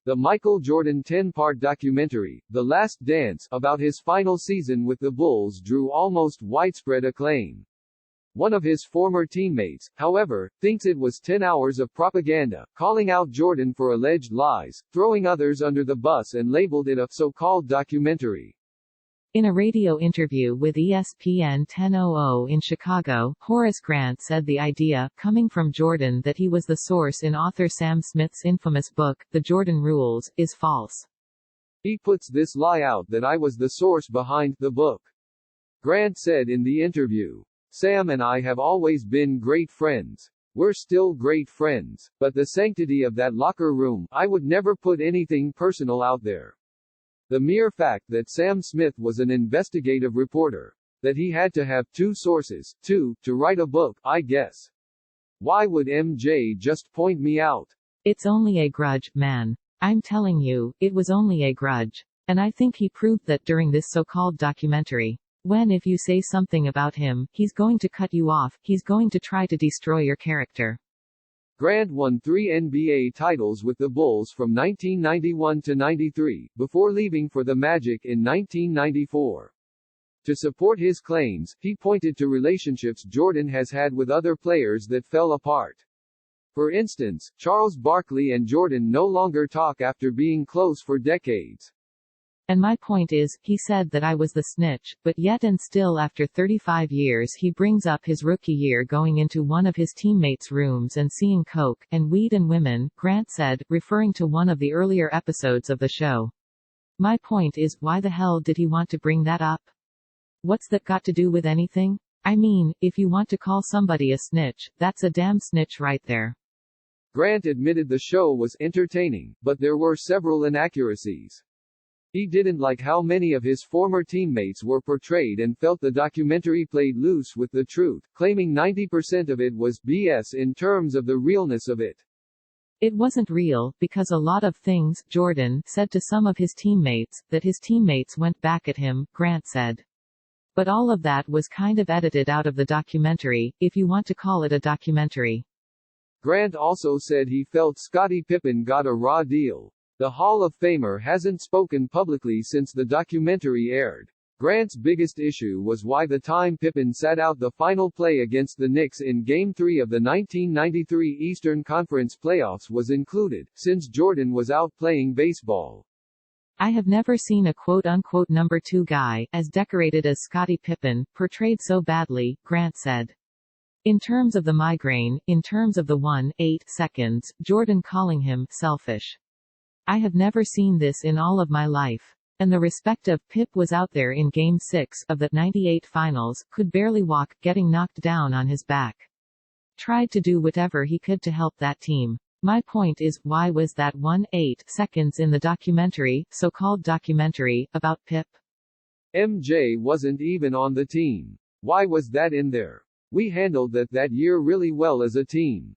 The Michael Jordan 10-part documentary, The Last Dance, about his final season with the Bulls drew almost widespread acclaim. One of his former teammates, however, thinks it was 10 hours of propaganda, calling out Jordan for alleged lies, throwing others under the bus, and labeled it a so-called documentary. In a radio interview with ESPN 10:00 in Chicago, Horace Grant said the idea, coming from Jordan, that he was the source in author Sam Smith's infamous book, The Jordan Rules, is false. He puts this lie out that I was the source behind the book. Grant said in the interview, "Sam and I have always been great friends. We're still great friends, but the sanctity of that locker room, I would never put anything personal out there. The mere fact that Sam Smith was an investigative reporter, that he had to have two sources, to write a book, I guess. Why would MJ just point me out? It's only a grudge, man. I'm telling you, it was only a grudge. And I think he proved that during this so-called documentary. When if you say something about him, he's going to cut you off, he's going to try to destroy your character." Grant won 3 NBA titles with the Bulls from 1991 to 93, before leaving for the Magic in 1994. To support his claims, he pointed to relationships Jordan has had with other players that fell apart. For instance, Charles Barkley and Jordan no longer talk after being close for decades. "And my point is, he said that I was the snitch, but yet and still after 35 years he brings up his rookie year going into one of his teammates' rooms and seeing coke, and weed and women," Grant said, referring to one of the earlier episodes of the show. "My point is, why the hell did he want to bring that up? What's that got to do with anything? I mean, if you want to call somebody a snitch, that's a damn snitch right there." Grant admitted the show was entertaining, but there were several inaccuracies. He didn't like how many of his former teammates were portrayed and felt the documentary played loose with the truth, claiming 90% of it was BS in terms of the realness of it. "It wasn't real, because a lot of things Jordan said to some of his teammates, that his teammates went back at him," Grant said. "But all of that was kind of edited out of the documentary, if you want to call it a documentary." Grant also said he felt Scottie Pippen got a raw deal. The Hall of Famer hasn't spoken publicly since the documentary aired. Grant's biggest issue was why the time Pippen sat out the final play against the Knicks in Game 3 of the 1993 Eastern Conference playoffs was included, since Jordan was out playing baseball. "I have never seen a quote-unquote number 2 guy, as decorated as Scottie Pippen, portrayed so badly," Grant said. In terms of the migraine, in terms of the 1-8 seconds, Jordan calling him selfish. "I have never seen this in all of my life. And the respect of Pip was out there in Game 6 of the 98 finals, could barely walk, getting knocked down on his back. Tried to do whatever he could to help that team. My point is, why was that 1-8 seconds in the documentary, so-called documentary, about Pip? MJ wasn't even on the team. Why was that in there? We handled that year really well as a team.